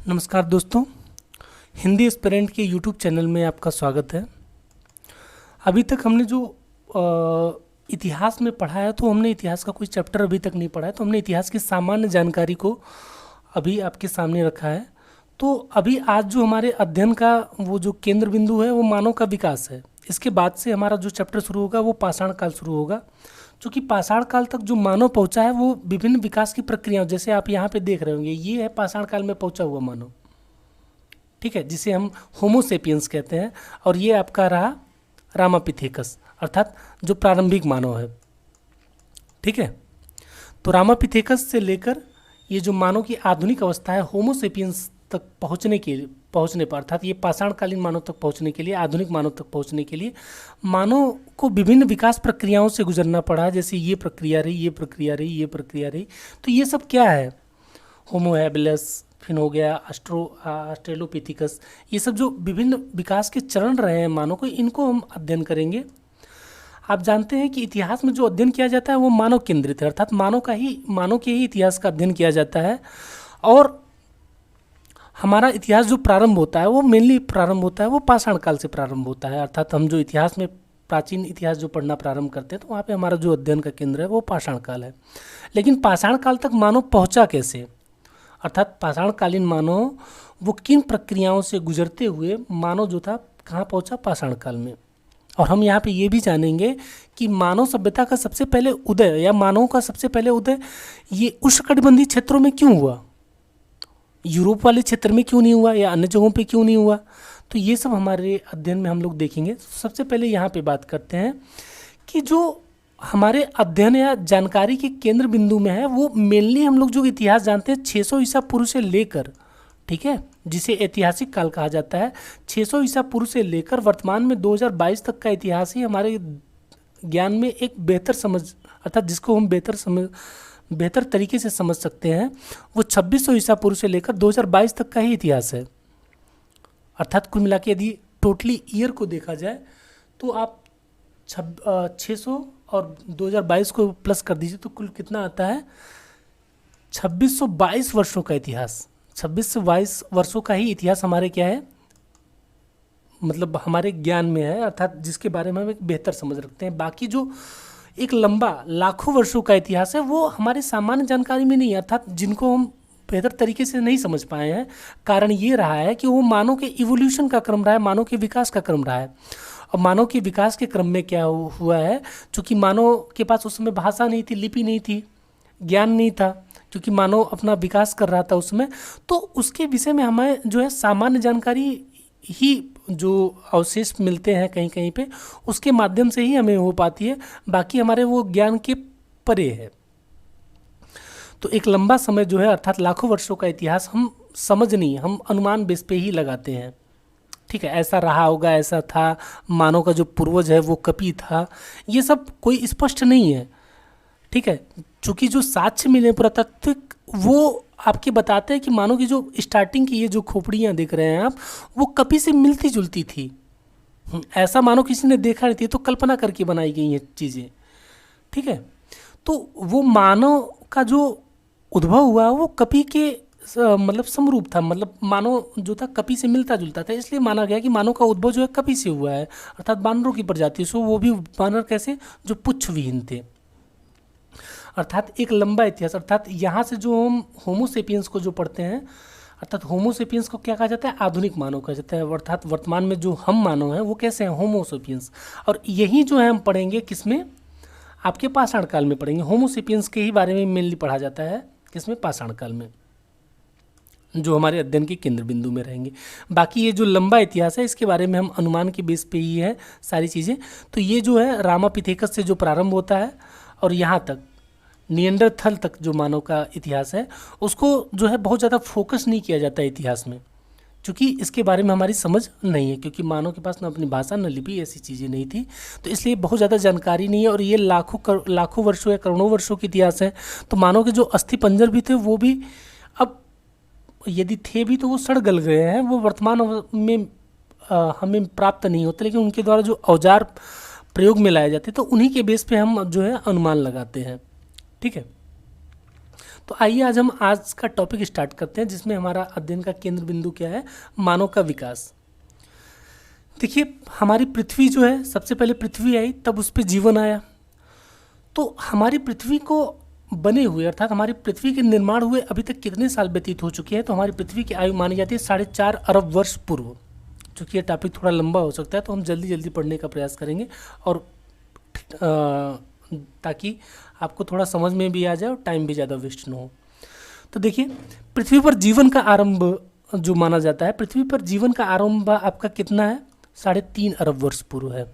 नमस्कार दोस्तों, हिंदी एस्पिरेंट के यूट्यूब चैनल में आपका स्वागत है। अभी तक हमने जो इतिहास में पढ़ा है तो हमने इतिहास का कोई चैप्टर अभी तक नहीं पढ़ा है, तो हमने इतिहास की सामान्य जानकारी को अभी आपके सामने रखा है। तो अभी आज जो हमारे अध्ययन का वो जो केंद्र बिंदु है वो मानव का विकास है। इसके बाद से हमारा जो चैप्टर शुरू होगा वो पाषाण काल शुरू होगा। चूँकि पाषाण काल तक जो मानव पहुंचा है वो विभिन्न विकास की प्रक्रियाओं, जैसे आप यहाँ पे देख रहे होंगे, ये है पाषाण काल में पहुंचा हुआ मानव, ठीक है, जिसे हम होमोसेपियंस कहते हैं। और ये आपका रहा रामापिथेकस, अर्थात जो प्रारंभिक मानव है, ठीक है। तो रामापिथेकस से लेकर ये जो मानव की आधुनिक अवस्था है होमोसेपियंस तक पहुंचने पर, अर्थात ये पाषाणकालीन मानव तक पहुंचने के लिए, आधुनिक मानव तक पहुंचने के लिए मानव को विभिन्न विकास प्रक्रियाओं से गुजरना पड़ा। जैसे ये प्रक्रिया रही, ये प्रक्रिया रही, ये प्रक्रिया रही। तो ये सब क्या है? होमो हैबिलिस, फिर हो गया ऑस्ट्रेलोपिथिकस, ये सब जो विभिन्न विकास के चरण रहे हैं मानव को, इनको हम अध्ययन करेंगे। आप जानते हैं कि इतिहास में जो अध्ययन किया जाता है वो मानव केंद्रित है, अर्थात मानव के ही इतिहास का अध्ययन किया जाता है। और हमारा इतिहास जो प्रारंभ होता है वो मेनली प्रारंभ होता है वो पाषाण काल से प्रारंभ होता है। अर्थात हम जो इतिहास में प्राचीन इतिहास जो पढ़ना प्रारंभ करते हैं तो वहाँ पे हमारा जो अध्ययन का केंद्र है वो पाषाण काल है। लेकिन पाषाण काल तक मानव पहुँचा कैसे, अर्थात पाषाणकालीन मानव वो किन प्रक्रियाओं से गुजरते हुए मानव जो था कहाँ पहुँचा? पाषाण काल में। और हम यहाँ पे ये भी जानेंगे कि मानव सभ्यता का सबसे पहले उदय या मानव का सबसे पहले उदय ये उष्णकटिबंधीय क्षेत्रों में क्यों हुआ, यूरोप वाले क्षेत्र में क्यों नहीं हुआ या अन्य जगहों पे क्यों नहीं हुआ। तो ये सब हमारे अध्ययन में हम लोग देखेंगे। सबसे पहले यहाँ पे बात करते हैं कि जो हमारे अध्ययन या जानकारी के केंद्र बिंदु में है वो मेनली हम लोग जो इतिहास जानते हैं 600 ईसा पूर्व से लेकर, ठीक है, जिसे ऐतिहासिक काल कहा जाता है, 600 ईसा पूर्व से लेकर वर्तमान में 2022 तक का इतिहास ही हमारे ज्ञान में एक बेहतर समझ, अर्थात जिसको हम बेहतर तरीके से समझ सकते हैं, वो 2600 ईसा पूर्व से लेकर 2022 तक का ही इतिहास है। अर्थात कुल मिला के यदि टोटली ईयर को देखा जाए तो आप 600 और 2022 को प्लस कर दीजिए तो कुल कितना आता है? 2622 वर्षों का इतिहास। 26 से 22 वर्षों का ही इतिहास हमारे क्या है, मतलब हमारे ज्ञान में है, अर्थात जिसके बारे में हम एक बेहतर समझ रखते हैं। बाकी जो एक लंबा लाखों वर्षों का इतिहास है वो हमारे सामान्य जानकारी में नहीं है, अर्थात जिनको हम बेहतर तरीके से नहीं समझ पाए हैं। कारण ये रहा है कि वो मानव के इवोल्यूशन का क्रम रहा है, मानव के विकास का क्रम रहा है। और मानव के विकास के क्रम में क्या हुआ है, चूँकि मानव के पास उस समय भाषा नहीं थी, लिपि नहीं थी, ज्ञान नहीं था, क्योंकि मानव अपना विकास कर रहा था उसमें, तो उसके विषय में हमें जो है सामान्य जानकारी ही जो अवशेष मिलते हैं कहीं कहीं पे, उसके माध्यम से ही हमें हो पाती है, बाकी हमारे वो ज्ञान के परे है। तो एक लंबा समय जो है, अर्थात लाखों वर्षों का इतिहास हम समझ नहीं, हम अनुमान बेस पे ही लगाते हैं, ठीक है। ऐसा रहा होगा, ऐसा था, मानव का जो पूर्वज है वो कपि था, ये सब कोई स्पष्ट नहीं है, ठीक है। चूँकि जो साक्ष्य मिले पुरातात्विक वो आपके बताते हैं कि मानव की जो स्टार्टिंग की ये जो खोपड़ियाँ देख रहे हैं आप, वो कपि से मिलती जुलती थी। ऐसा मानो किसी ने देखा नहीं थी, तो कल्पना करके बनाई गई हैं चीज़ें, ठीक है। तो वो मानव का जो उद्भव हुआ वो कपि के मतलब समरूप था, मतलब मानव जो था कपि से मिलता जुलता था, इसलिए माना गया कि मानव का उद्भव जो है कपि से हुआ है, अर्थात बानरों की प्रजाति से, वो भी बानर कैसे, जो पुच्छ विहीन थे। अर्थात एक लंबा इतिहास, अर्थात यहाँ से जो हम होमोसेपियंस को जो पढ़ते हैं, अर्थात होमोसेपियंस को क्या कहा जाता है? आधुनिक मानव कहा जाता है। अर्थात वर्तमान में जो हम मानव हैं वो कैसे हैं? होमोसेपियंस। और यही जो है हम पढ़ेंगे किसमें? आपके पाषाण काल में पढ़ेंगे। होमोसेपियंस के ही बारे में मेनली पढ़ा जाता है, किसमें? पाषाण काल में, जो हमारे अध्ययन के केंद्र बिंदु में रहेंगे। बाकी ये जो लंबा इतिहास है इसके बारे में हम अनुमान के बेस पे ही है सारी चीज़ें। तो ये जो है रामापिथेकस से जो प्रारंभ होता है और यहाँ तक निएंडरथल तक जो मानव का इतिहास है उसको जो है बहुत ज़्यादा फोकस नहीं किया जाता है इतिहास में, क्योंकि इसके बारे में हमारी समझ नहीं है, क्योंकि मानव के पास न अपनी भाषा न लिपि, ऐसी चीज़ें नहीं थी, तो इसलिए बहुत ज़्यादा जानकारी नहीं है। और ये लाखों वर्षों या करोड़ों वर्षों का इतिहास है। तो मानव के जो अस्थि पंजर भी थे वो भी अब यदि थे भी तो वो सड़ गल गए हैं, वो वर्तमान में हमें प्राप्त नहीं होते, लेकिन उनके द्वारा जो औजार प्रयोग में लाए जाते तो उन्हीं के बेस पे हम जो है अनुमान लगाते हैं, ठीक है। तो आइए आज हम आज का टॉपिक स्टार्ट करते हैं, जिसमें हमारा अध्ययन का केंद्र बिंदु क्या है, मानव का विकास। देखिए, हमारी पृथ्वी जो है, सबसे पहले पृथ्वी आई, तब उस पर जीवन आया। तो हमारी पृथ्वी को बने हुए, अर्थात हमारी पृथ्वी के निर्माण हुए अभी तक कितने साल व्यतीत हो चुके हैं, तो हमारी पृथ्वी की आयु मानी जाती है 4.5 अरब वर्ष पूर्व। चूँकि ये टॉपिक थोड़ा लंबा हो सकता है, तो हम जल्दी जल्दी पढ़ने का प्रयास करेंगे, और ताकि आपको थोड़ा समझ में भी आ जाए और टाइम भी ज़्यादा वेस्ट ना हो। तो देखिए, पृथ्वी पर जीवन का आरंभ जो माना जाता है, पृथ्वी पर जीवन का आरंभ आपका कितना है, 3.5 अरब वर्ष पूर्व है।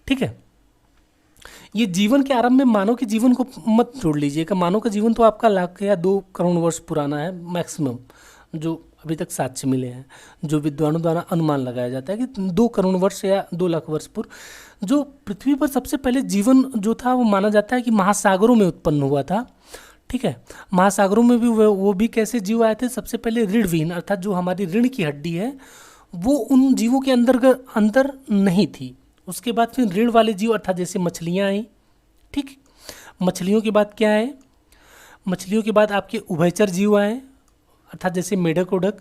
ठीक है, ये जीवन के आरंभ में मानव के जीवन को मत जोड़ लीजिएगा। मानव का जीवन तो आपका 1 या 2 करोड़ वर्ष पुराना है मैक्सिमम, जो अभी तक साक्ष्य मिले हैं, जो विद्वानों द्वारा अनुमान लगाया जाता है कि 2 करोड़ वर्ष या 2 लाख वर्ष पूर्व जो पृथ्वी पर सबसे पहले जीवन जो था, वो माना जाता है कि महासागरों में उत्पन्न हुआ था। ठीक है, महासागरों में भी वो भी कैसे जीव आए थे, सबसे पहले ऋणविहीन, अर्थात जो हमारी ऋण की हड्डी है वो उन जीवों के अंदर नहीं थी। उसके बाद फिर ऋण वाले जीव, अर्थात जैसे मछलियाँ आई। ठीक, मछलियों के बाद क्या है, मछलियों के बाद आपके उभयचर जीव आए, अर्थात जैसे मेढक ओढक।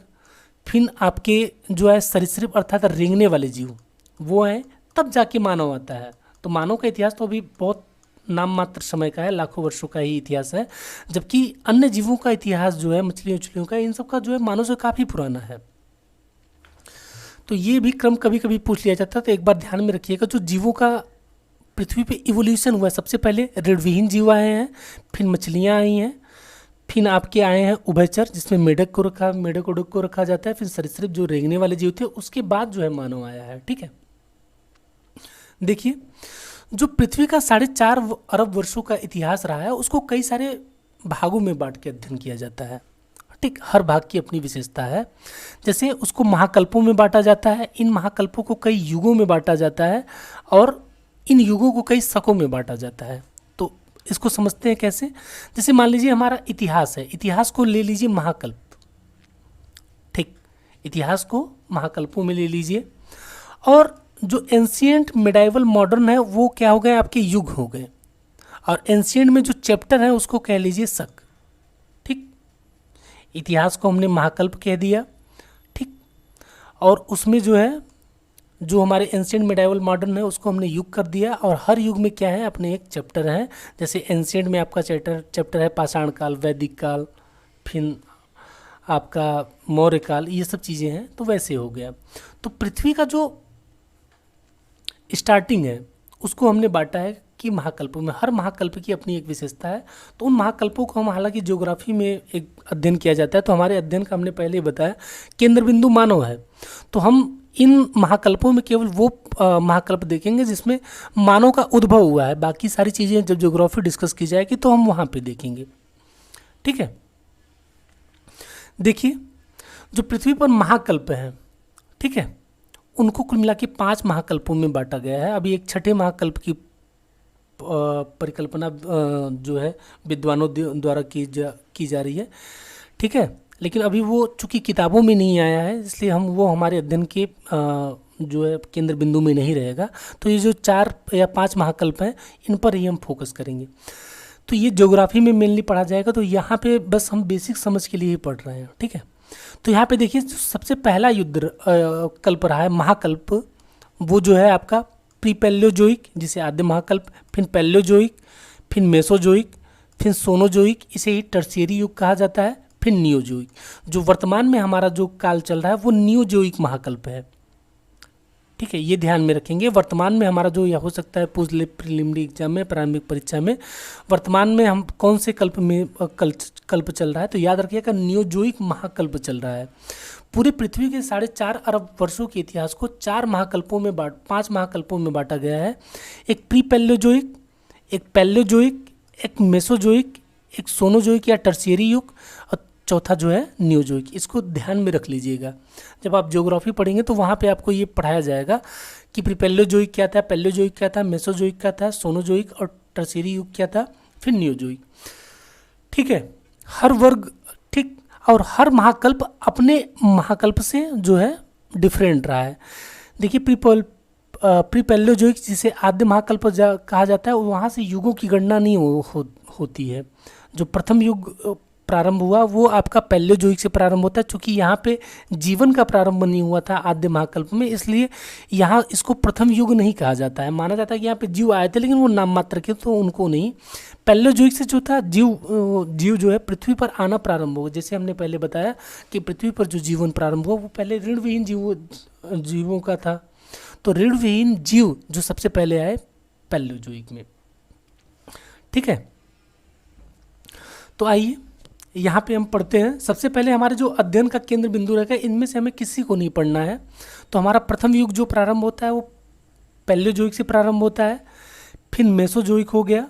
फिर आपके जो है सरीसृप, अर्थात रेंगने वाले जीव, वो आए, तब जाके मानव आता है। तो मानव का इतिहास तो अभी बहुत नाम मात्र समय का है, लाखों वर्षों का ही इतिहास है, जबकि अन्य जीवों का इतिहास जो है, मछलियों उछलियों का, इन सब का जो है मानव से काफ़ी पुराना है। तो ये भी क्रम कभी कभी पूछ लिया जाता है, तो एक बार ध्यान में रखिएगा, जो जीवों का पृथ्वी पे इवोल्यूशन हुआ है, सबसे पहले ऋणविहीन जीव आए हैं, फिर मछलियाँ आई हैं, फिर आपके आए हैं उभयचर, जिसमें मेढक ओढक को रखा जाता है, फिर सरीसृप जो रेंगने वाले जीव थे, उसके बाद जो है मानव आया है। ठीक है, देखिए, जो पृथ्वी का 4.5 अरब वर्षों का इतिहास रहा है, उसको कई सारे भागों में बांट के अध्ययन किया जाता है। ठीक, हर भाग की अपनी विशेषता है। जैसे उसको महाकल्पों में बांटा जाता है, इन महाकल्पों को कई युगों में बांटा जाता है, और इन युगों को कई शकों में बांटा जाता है। तो इसको समझते हैं कैसे, जैसे मान लीजिए हमारा इतिहास है, इतिहास को ले लीजिए महाकल्प। ठीक, इतिहास को महाकल्पों में ले लीजिए, और जो एंशिएंट, मिडाइवल, मॉडर्न है, वो क्या हो गए, आपके युग हो गए। और एंशिएंट में जो चैप्टर है उसको कह लीजिए शक। ठीक, इतिहास को हमने महाकल्प कह दिया। ठीक, और उसमें जो है, जो हमारे एंशिएंट, मिडाइवल, मॉडर्न है, उसको हमने युग कर दिया। और हर युग में क्या है, अपने एक चैप्टर है। जैसे एंशिएंट में आपका चैप्टर है पाषाण काल, वैदिक काल, फिर आपका मौर्य काल, ये सब चीज़ें हैं। तो वैसे हो गया। तो पृथ्वी का जो स्टार्टिंग है उसको हमने बांटा है कि महाकल्पों में, हर महाकल्प की अपनी एक विशेषता है। तो उन महाकल्पों को हम, हालांकि ज्योग्राफी में एक अध्ययन किया जाता है, तो हमारे अध्ययन का हमने पहले ही बताया केंद्र बिंदु मानव है। तो हम इन महाकल्पों में केवल वो महाकल्प देखेंगे जिसमें मानव का उद्भव हुआ है। बाकी सारी चीज़ें जब ज्योग्राफी डिस्कस की जाएगी तो हम वहाँ पे देखेंगे। ठीक है, देखिए, जो पृथ्वी पर महाकल्प हैं, ठीक है, उनको कुल मिला के 5 महाकल्पों में बांटा गया है। अभी एक छठे महाकल्प की परिकल्पना जो है विद्वानों द्वारा की जा रही है। ठीक है, लेकिन अभी वो चूँकि किताबों में नहीं आया है, इसलिए वो हमारे अध्ययन के जो है केंद्र बिंदु में नहीं रहेगा। तो ये जो 4 या 5 महाकल्प हैं, इन पर ही हम फोकस करेंगे। तो ये ज्योग्राफी में मेनली पढ़ा जाएगा, तो यहाँ पे बस हम बेसिक समझ के लिए ही पढ़ रहे हैं। ठीक है, तो यहाँ पे देखिए, सबसे पहला युद्ध कल्प रहा है महाकल्प, वो जो है आपका प्री पैलियोजोइक, जिसे आद्य महाकल्प, फिर पैलियोजोइक, फिर मेसोजोइक, फिर सोनोजोइक, इसे ही टर्शियरी युग कहा जाता है, फिर नियोजोइक। जो वर्तमान में हमारा जो काल चल रहा है वो नियोजोइक महाकल्प है। ठीक है, ये ध्यान में रखेंगे। वर्तमान में हमारा जो यह हो सकता है पूछ ले प्रीलिमिनरी एग्जाम में, प्रारंभिक परीक्षा में, वर्तमान में हम कौन से कल्प में कल्प चल रहा है, तो याद रखिएगा नियोजोइक महाकल्प चल रहा है। पूरे पृथ्वी के 4.5 अरब वर्षों के इतिहास को 5 महाकल्पों में बांटा गया है। एक प्री पैलियोजोइक, एक पैलियोजोइक, एक मेसोजोइक, एक सोनोजोइक या टर्शियरी युग, और चौथा जो है नियोजोइक। इसको ध्यान में रख लीजिएगा। जब आप ज्योग्राफी पढ़ेंगे तो वहाँ पे आपको ये पढ़ाया जाएगा कि पैलियोजोइक क्या था, पैलियोजोइक क्या था, मेसोजोइक क्या था, सोनोजोइक और टर्शियरी युग क्या था, फिर नियोजोइक। ठीक है, हर वर्ग, ठीक, और हर महाकल्प अपने महाकल्प से जो है डिफरेंट रहा है। देखिए, प्री पैलियोजोइक जिसे आद्य महाकल्प कहा जाता है, वहाँ से युगों की गणना नहीं होती है। जो प्रथम युग प्रारंभ हुआ वो आपका पैलेयोजोइक से प्रारंभ होता है। चूँकि यहाँ पे जीवन का प्रारंभ नहीं हुआ था आद्य महाकल्प में, इसलिए यहाँ इसको प्रथम युग नहीं कहा जाता है। माना जाता है कि यहाँ पे जीव आए थे, लेकिन वो नाम मात्र के, तो उनको नहीं। पैलेयोजोइक से जो था जीव जो है पृथ्वी पर आना प्रारंभ हुआ। जैसे हमने पहले बताया कि पृथ्वी पर जो जीवन प्रारंभ हुआ वो पहले ऋणविहीन जीवों का था। तो ऋणविहीन जीव जो सबसे पहले आए पैलेयोजोइक में। ठीक है, तो आइए यहाँ पे हम पढ़ते हैं। सबसे पहले हमारे जो अध्ययन का केंद्र बिंदु रहेगा, इनमें से हमें किसी को नहीं पढ़ना है। तो हमारा प्रथम युग जो प्रारंभ होता है वो पैलेयोजोइक से प्रारंभ होता है, फिर मेसोजोइक हो गया,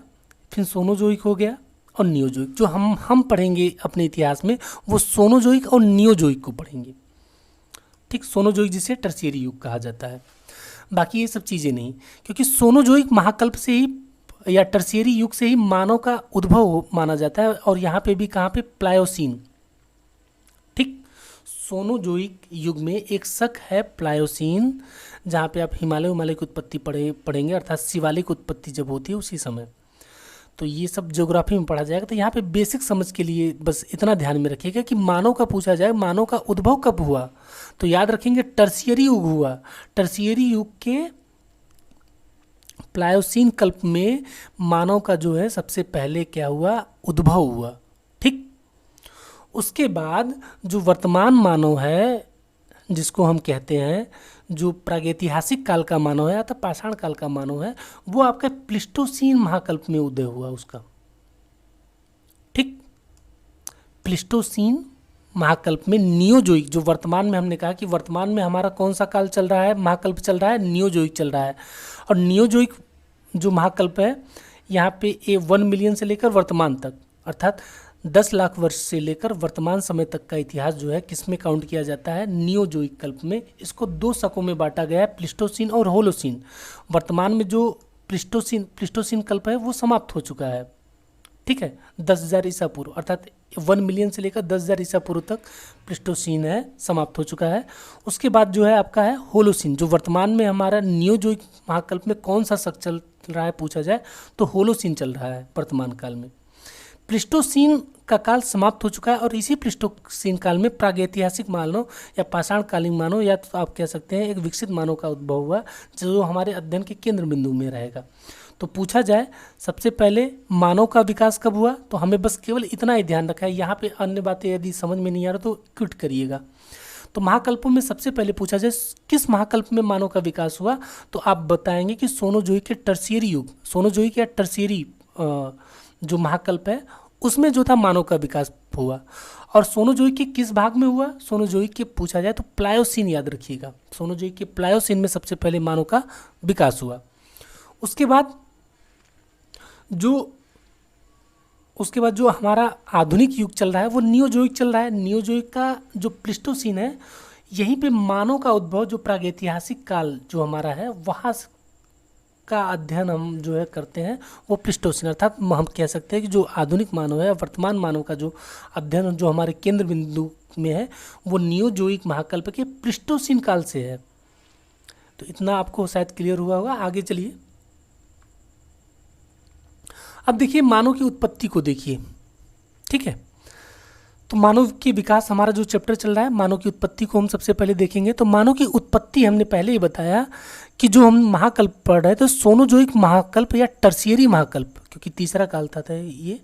फिर सोनोजोइक हो गया और नियोजोइक। जो हम पढ़ेंगे अपने इतिहास में वो सोनोजोइक और नियोजोइक को पढ़ेंगे। ठीक, सोनोजोइक जिसे टर्शियरी युग कहा जाता है। बाकी ये सब चीज़ें नहीं, क्योंकि सोनोजोइक महाकल्प से ही या टर्शियरी युग से ही मानव का उद्भव माना जाता है। और यहाँ पे भी कहाँ पे, प्लायोसीन। ठीक, सोनोजोइक युग में एक शक है प्लायोसीन, जहाँ पे आप हिमालय की उत्पत्ति पढ़ेंगे, अर्थात शिवालिक उत्पत्ति जब होती है उसी समय। तो ये सब ज्योग्राफी में पढ़ा जाएगा। तो यहाँ पे बेसिक समझ के लिए बस इतना ध्यान में रखिएगा कि मानव का पूछा जाए, मानव का उद्भव कब हुआ, तो याद रखेंगे टर्शियरी युग हुआ। टर्शियरी युग के प्लायोसीन कल्प में मानव का जो है सबसे पहले क्या हुआ, उद्भव हुआ। ठीक, उसके बाद जो वर्तमान मानव है, जिसको हम कहते हैं जो प्रागैतिहासिक काल का मानव है अथवा पाषाण काल का मानव है, वो आपका प्लिस्टोसीन महाकल्प में उदय हुआ उसका। ठीक, प्लिस्टोसीन महाकल्प में नियोजोइक, जो वर्तमान में हमने कहा कि वर्तमान में हमारा कौन सा काल चल रहा है, महाकल्प चल रहा है, नियोजोइक चल रहा है। और नियोजोइक जो महाकल्प है यहाँ पे 1 मिलियन से लेकर वर्तमान तक, अर्थात 10 लाख वर्ष से लेकर वर्तमान समय तक का इतिहास जो है किस में काउंट किया जाता है, नियोजोइक कल्प में। इसको 2 शकों में बांटा गया है, प्लिस्टोसीन और होलोसीन। वर्तमान में जो प्लिस्टोसीन कल्प है वो समाप्त हो चुका है। ठीक है, 10,000 ईसा पूर्व, अर्थात 1 मिलियन से लेकर 10,000 ईसा पूर्व तक प्लिस्टोसीन है, समाप्त हो चुका है। उसके बाद जो है आपका है होलोसीन, जो वर्तमान में हमारा नियोजोइक महाकल्प में कौन सा शक चल रहा है पूछा जाए तो होलोसीन चल रहा है वर्तमान काल में। प्लिस्टोसीन का काल समाप्त हो चुका है और इसी प्लिस्टोसीन काल में प्रागैतिहासिक मानव या पाषाणकालीन मानव, या तो आप कह सकते हैं एक विकसित मानव का उद्भव हुआ, जो हमारे अध्ययन के केंद्र बिंदु में रहेगा। तो पूछा जाए सबसे पहले मानव का विकास कब हुआ, तो हमें बस केवल इतना ही ध्यान रखा है। यहाँ पे अन्य बातें यदि समझ में नहीं आ रहा तो क्विट करिएगा। तो महाकल्पों में सबसे पहले पूछा जाए किस महाकल्प में मानव का विकास हुआ, तो आप बताएंगे कि सोनोजोइक के टर्शियरी युग, सोनोजोइक या टर्शियरी जो महाकल्प है उसमें जो था मानव का विकास हुआ। और सोनोजोइक के किस भाग में हुआ, सोनोजोइक के पूछा जाए तो प्लायोसीन, याद रखिएगा, सोनोजोइक के प्लायोसीन में सबसे पहले मानव का विकास हुआ। उसके बाद जो हमारा आधुनिक युग चल रहा है वो नियोजोइक चल रहा है। नियोजोइक का जो प्लिस्टोसीन है, यहीं पे मानव का उद्भव, जो प्रागैतिहासिक काल जो हमारा है वहाँ का अध्ययन हम जो है करते हैं, वो प्लिस्टोसीन, अर्थात हम कह सकते हैं कि जो आधुनिक मानव है, वर्तमान मानव का जो अध्ययन जो हमारे केंद्र बिंदु में है वो नियोजोइक महाकल्प के प्लिस्टोसीन काल से है। तो इतना आपको शायद क्लियर हुआ होगा। आगे चलिए, अब देखिए मानव की उत्पत्ति को देखिए। ठीक है, तो मानव के विकास, हमारा जो चैप्टर चल रहा है मानव की उत्पत्ति को हम सबसे पहले देखेंगे। तो मानव की उत्पत्ति हमने पहले ही बताया कि जो हम महाकल्प पढ़ रहे थे, सोनोजोइक महाकल्प या टर्शियरी महाकल्प, क्योंकि तीसरा काल था ये,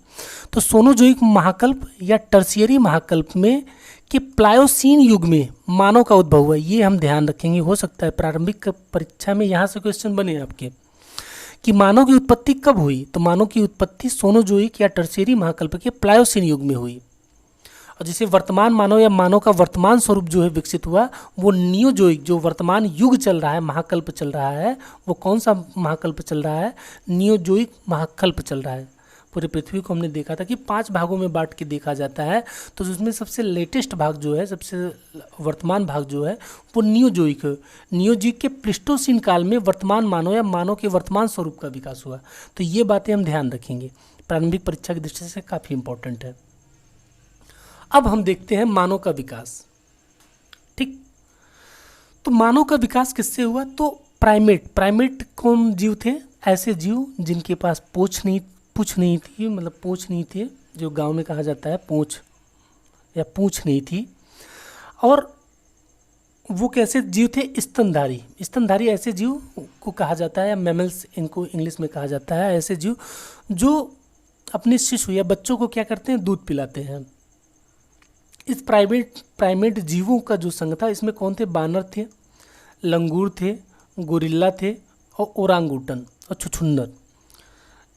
तो सोनोजोइक महाकल्प या टर्शियरी महाकल्प में कि प्लायोसीन युग में मानव का उद्भव हुआ। ये हम ध्यान रखेंगे, हो सकता है प्रारंभिक परीक्षा में यहाँ से क्वेश्चन बने आपके कि मानव की उत्पत्ति कब हुई, तो मानव की उत्पत्ति सोनोजोइक या टर्शियरी महाकल्प के प्लायोसीन युग में हुई। और जैसे वर्तमान मानव या मानव का वर्तमान स्वरूप जो है विकसित हुआ, वो नियोजोइक, जो वर्तमान युग चल रहा है, महाकल्प चल रहा है, वो कौन सा महाकल्प चल रहा है, नियोजोइक महाकल्प चल रहा है। पूरे पृथ्वी को हमने देखा था कि 5 भागों में बांट के देखा जाता है, तो उसमें सबसे लेटेस्ट भाग जो है, सबसे वर्तमान भाग जो है वो नियोजोइक है। नियोजोइक के प्लिस्टोसीन काल में वर्तमान मानव या मानव के वर्तमान स्वरूप का विकास हुआ। तो ये बातें हम ध्यान रखेंगे, प्रारंभिक परीक्षा की दृष्टि से काफ़ी इंपॉर्टेंट है। अब हम देखते हैं मानव का विकास। ठीक, तो मानव का विकास किससे हुआ, तो प्राइमेट कौन जीव थे, ऐसे जीव जिनके पास पूछ नहीं थी, मतलब पूछ नहीं थे, जो गांव में कहा जाता है पूंछ या पूंछ नहीं थी। और वो कैसे जीव थे? स्तनधारी। स्तनधारी ऐसे जीव को कहा जाता है, या मैमल्स इनको इंग्लिश में कहा जाता है, ऐसे जीव जो अपने शिशु या बच्चों को क्या करते हैं? दूध पिलाते हैं। इस प्राइमेट जीवों का जो संघ था, इसमें कौन थे? बानर थे, लंगूर थे, गोरिल्ला थे और ओरांगूटन और छुछुंदर।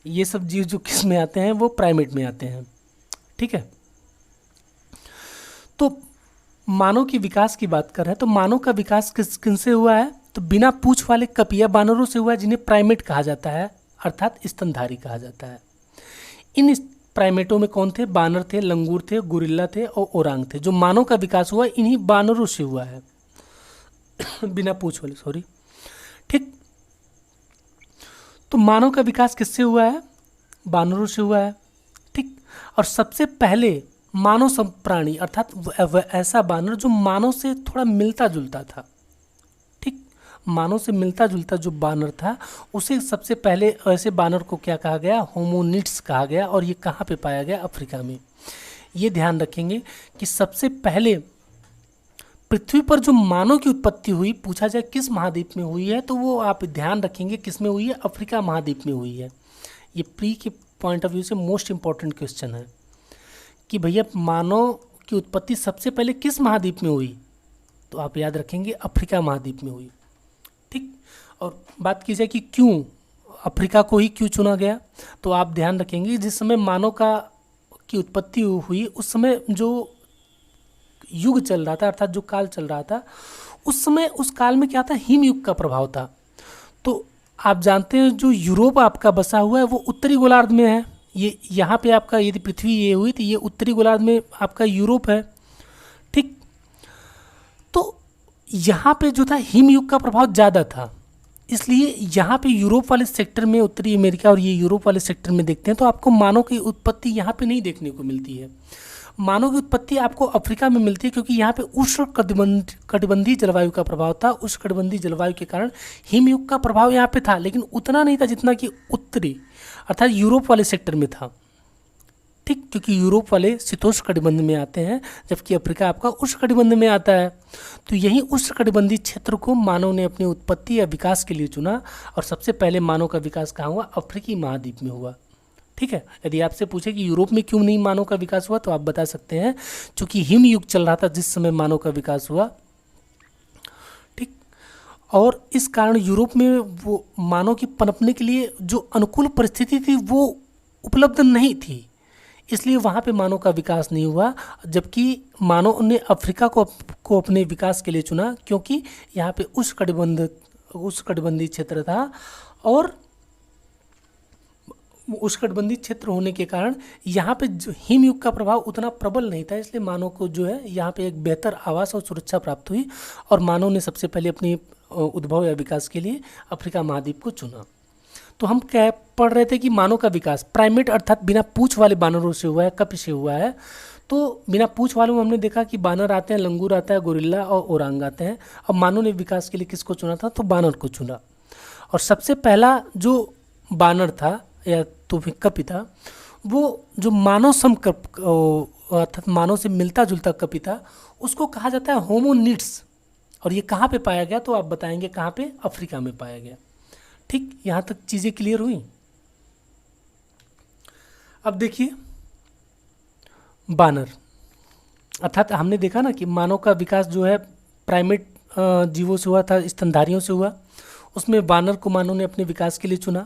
ये सब जीव जो किस में आते हैं? वो प्राइमेट में आते हैं। ठीक है। तो मानव के विकास की बात कर रहे हैं, तो मानव का विकास किन से हुआ है? तो बिना पूंछ वाले कपिया बानरों से हुआ है, जिन्हें प्राइमेट कहा जाता है, अर्थात स्तनधारी कहा जाता है। इन प्राइमेटों में कौन थे? बानर थे, लंगूर थे, गोरिल्ला थे और ओरांग थे। जो मानव का विकास हुआ इन्हीं बानरों से हुआ है बिना पूंछ वाले, सॉरी। ठीक। तो मानव का विकास किससे हुआ है? बानरों से हुआ है। ठीक। और सबसे पहले मानव सम प्राणी, अर्थात ऐसा बानर जो मानव से थोड़ा मिलता जुलता था। ठीक। मानव से मिलता जुलता जो बानर था, उसे सबसे पहले ऐसे बानर को क्या कहा गया? होमोनिड्स कहा गया। और ये कहाँ पे पाया गया? अफ्रीका में। ये ध्यान रखेंगे कि सबसे पहले पृथ्वी पर जो मानव की उत्पत्ति हुई, पूछा जाए किस महाद्वीप में हुई है, तो वो आप ध्यान रखेंगे किस में हुई है? अफ्रीका महाद्वीप में हुई है। ये प्री के पॉइंट ऑफ व्यू से मोस्ट इंपॉर्टेंट क्वेश्चन है कि भैया मानव की उत्पत्ति सबसे पहले किस महाद्वीप में हुई? तो आप याद रखेंगे अफ्रीका महाद्वीप में हुई। ठीक। और बात की जाए कि क्यों अफ्रीका को ही क्यों चुना गया, तो आप ध्यान रखेंगे जिस समय मानव की उत्पत्ति हुई, उस समय जो युग चल रहा था, अर्थात जो काल चल रहा था, उस समय उस काल में क्या था? हिम युग का प्रभाव था। तो आप जानते हैं जो यूरोप आपका बसा हुआ है वो उत्तरी गोलार्ध में है। ये यहाँ पे आपका यदि पृथ्वी ये हुई तो ये उत्तरी गोलार्ध में आपका यूरोप है। ठीक। तो यहाँ पे जो था हिम युग का प्रभाव ज़्यादा था, इसलिए यहाँ पे यूरोप वाले सेक्टर में, उत्तरी अमेरिका और ये यूरोप वाले सेक्टर में देखते हैं तो आपको मानव की उत्पत्ति यहाँ पे नहीं देखने को मिलती है। मानव की उत्पत्ति आपको अफ्रीका में मिलती है, क्योंकि यहाँ पे उष्ण कटिबंधीय जलवायु का प्रभाव था। उष्ण कटिबंधीय जलवायु के कारण हिमयुग का प्रभाव यहाँ पे था, लेकिन उतना नहीं था जितना कि उत्तरी अर्थात यूरोप वाले सेक्टर में था। ठीक। क्योंकि यूरोप वाले शीतोष्ण कटिबंध में आते हैं, जबकि अफ्रीका आपका उष्ण कटिबंध में आता है। तो यही उष्ण कटिबंधीय क्षेत्र को मानव ने अपनी उत्पत्ति या विकास के लिए चुना, और सबसे पहले मानव का विकास कहाँ हुआ? अफ्रीकी महाद्वीप में हुआ। ठीक है। यदि आपसे पूछे कि यूरोप में क्यों नहीं मानव का विकास हुआ, तो आप बता सकते हैं क्योंकि हिम युग चल रहा था जिस समय मानव का विकास हुआ। ठीक। और इस कारण यूरोप में वो मानव की पनपने के लिए जो अनुकूल परिस्थिति थी वो उपलब्ध नहीं थी, इसलिए वहाँ पे मानव का विकास नहीं हुआ। जबकि मानव ने अफ्रीका को अपने विकास के लिए चुना, क्योंकि यहाँ पे उष्णकटिबंधीय क्षेत्र था, और उष्णकटिबंधीय क्षेत्र होने के कारण यहाँ पे हिमयुग का प्रभाव उतना प्रबल नहीं था, इसलिए मानव को जो है यहाँ पे एक बेहतर आवास और सुरक्षा प्राप्त हुई, और मानव ने सबसे पहले अपनी उद्भव या विकास के लिए अफ्रीका महाद्वीप को चुना। तो हम क्या पढ़ रहे थे कि मानव का विकास प्राइमेट अर्थात बिना पूंछ वाले बानरों से हुआ है। कब से हुआ है? तो बिना पूंछ वालों में हमने देखा कि बानर आते हैं, लंगूर आता है, गोरिल्ला और ओरांग आते हैं। अब मानव ने विकास के लिए किसको चुना था? तो बानर को चुना। और सबसे पहला जो बानर था या तो फिर कपि था, वो जो मानव अर्थात मानव से मिलता जुलता कपि था, उसको कहा जाता है होमोनिड्स। और ये कहाँ पे पाया गया? तो आप बताएंगे कहाँ पे? अफ्रीका में पाया गया। ठीक। यहाँ तक चीज़ें क्लियर हुई। अब देखिए बानर, अर्थात हमने देखा ना कि मानव का विकास जो है प्राइमेट जीवों से हुआ था, स्तनधारियों से हुआ। उसमें बानर को मानव ने अपने विकास के लिए चुना।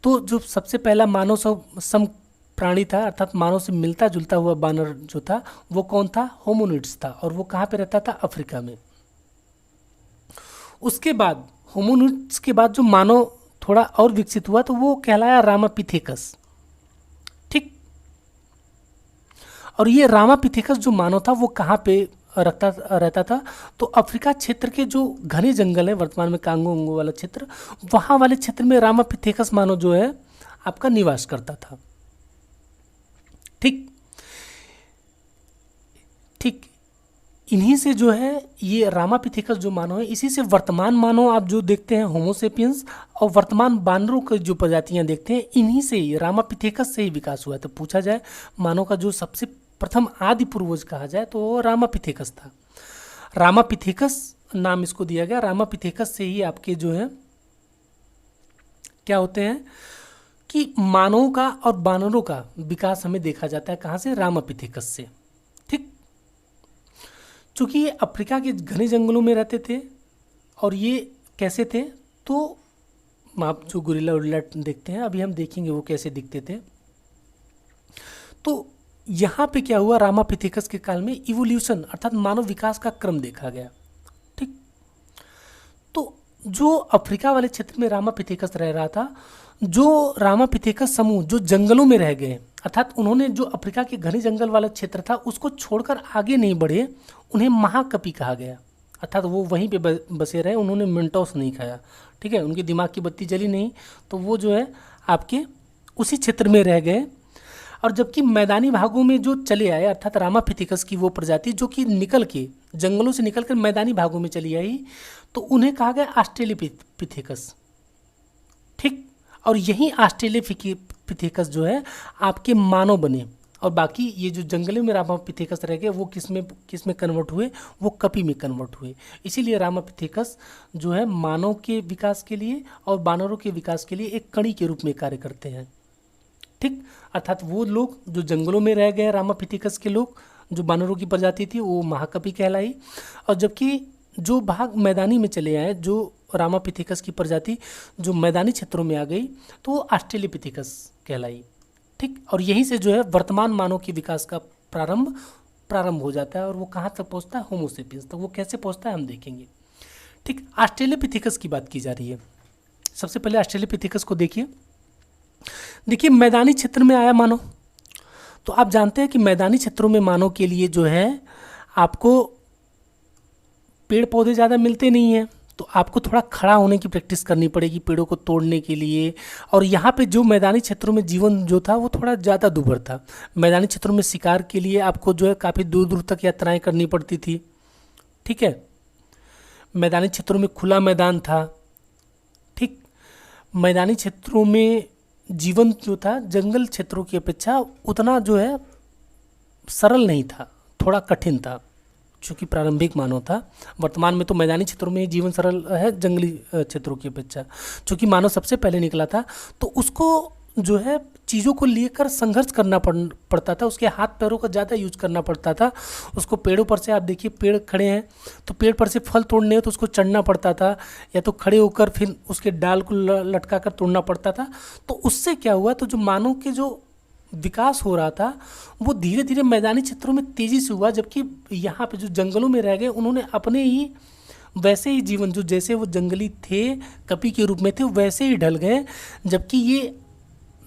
तो जो सबसे पहला मानव सम प्राणी था, अर्थात मानव से मिलता जुलता हुआ बानर जो था वो कौन था? होमोनिड्स था। और वो कहाँ पे रहता था? अफ्रीका में। उसके बाद होमोनिड्स के बाद जो मानव थोड़ा और विकसित हुआ तो वो कहलाया रामापिथेकस। ठीक। और ये रामापिथेकस जो मानव था वो कहाँ पे रहता था? तो अफ्रीका क्षेत्र के जो घने जंगल है, वर्तमान में कांगो वाला क्षेत्र, वहाँ वाले क्षेत्र में रामापिथेकस मानव जो है आपका निवास करता था। ठीक। ठीक। इन्हीं से जो है ये रामापिथेकस जो मानव है, इसी से वर्तमान मानव आप जो देखते हैं होमोसेपियंस और वर्तमान बानरों की जो प्रजातियां देखते हैं, इन्हीं से ही रामापिथेकस से ही विकास हुआ है। तो पूछा जाए मानव का जो सबसे प्रथम आदि पूर्वज कहा जाए तो वो रामापिथेकस था। रामापिथेकस नाम इसको दिया गया। रामापिथेकस से ही आपके जो है क्या होते हैं कि मानवों का और बानरों का विकास हमें देखा जाता है कहाँ से? रामापिथेकस से। ठीक। चूंकि ये अफ्रीका के घने जंगलों में रहते थे और ये कैसे थे, तो आप जो गोरिल्ला उरिल्ला देखते हैं अभी हम देखेंगे वो कैसे दिखते थे। तो यहाँ पे क्या हुआ, रामापिथेकस के काल में इवोल्यूशन अर्थात मानव विकास का क्रम देखा गया। ठीक। तो जो अफ्रीका वाले क्षेत्र में रामापिथेकस रह रहा था, जो रामापिथेकस समूह जो जंगलों में रह गए, अर्थात उन्होंने जो अफ्रीका के घने जंगल वाला क्षेत्र था उसको छोड़कर आगे नहीं बढ़े, उन्हें महाकपि कहा गया। अर्थात वो वहीं पे बसे रहे, उन्होंने मेंटोस नहीं खाया। ठीक है, उनके दिमाग की बत्ती जली नहीं, तो वो जो है आपके उसी क्षेत्र में रह गए। और जबकि मैदानी भागों में जो चले आए, अर्थात रामापिथेकस की वो प्रजाति जो कि निकल के जंगलों से निकल कर मैदानी भागों में चली आई, तो उन्हें कहा गया ऑस्ट्रेलोपिथेकस। ठीक। और यही ऑस्ट्रेलोपिथेकस जो है आपके मानव बने, और बाकी ये जो जंगलों में रामापिथेकस रह गए वो किस में कन्वर्ट हुए? वो कपि में कन्वर्ट हुए। इसीलिए रामापिथेकस जो है मानव के विकास के लिए और बानरों के विकास के लिए एक कड़ी के रूप में कार्य करते हैं। ठीक। अर्थात वो लोग जो जंगलों में रह गए, रामापिथेकस के लोग, जो बानरों की प्रजाति थी, वो महाकपि कहलाई। और जबकि जो भाग मैदानी में चले आए, जो रामापिथेकस की प्रजाति जो मैदानी क्षेत्रों में आ गई, तो वो ऑस्ट्रेलोपिथेकस कहलाई। ठीक। और यहीं से जो है वर्तमान मानव के विकास का प्रारंभ हो जाता है। और वो कहाँ तक पहुँचता है? होमोसेपियंस तक। वो कैसे पहुँचता है हम देखेंगे। ठीक। ऑस्ट्रेलोपिथेकस की बात की जा रही है। सबसे पहले ऑस्ट्रेलोपिथेकस को देखिए मैदानी क्षेत्र में आया मानव। तो आप जानते हैं कि मैदानी क्षेत्रों में मानव के लिए जो है आपको पेड़ पौधे ज़्यादा मिलते नहीं हैं, तो आपको थोड़ा खड़ा होने की प्रैक्टिस करनी पड़ेगी पेड़ों को तोड़ने के लिए। और यहाँ पे जो मैदानी क्षेत्रों में जीवन जो था वो थोड़ा ज़्यादा दुर्भर था। मैदानी क्षेत्रों में शिकार के लिए आपको जो है काफ़ी दूर दूर तक यात्राएं करनी पड़ती थी। ठीक है। मैदानी क्षेत्रों में खुला मैदान था। ठीक। मैदानी क्षेत्रों में जीवन जो था जंगल क्षेत्रों की अपेक्षा उतना जो है सरल नहीं था, थोड़ा कठिन था, चूँकि प्रारंभिक मानव था। वर्तमान में तो मैदानी क्षेत्रों में जीवन सरल है जंगली क्षेत्रों की अपेक्षा। चूँकि मानव सबसे पहले निकला था, तो उसको जो है चीज़ों को लेकर संघर्ष करना पड़ता था, उसके हाथ पैरों का ज़्यादा यूज करना पड़ता था। उसको पेड़ों पर से, आप देखिए पेड़ खड़े हैं तो पेड़ पर से फल तोड़ने हैं तो उसको चढ़ना पड़ता था, या तो खड़े होकर फिर उसके डाल को लटका कर तोड़ना पड़ता था। तो उससे क्या हुआ, तो जो मानव के जो विकास हो रहा था वो धीरे धीरे मैदानी क्षेत्रों में तेज़ी से हुआ। जबकि यहाँ पे जो जंगलों में रह गए उन्होंने अपने ही वैसे ही जीवन, जो जैसे वो जंगली थे कपि के रूप में थे, वैसे ही ढल गए। जबकि ये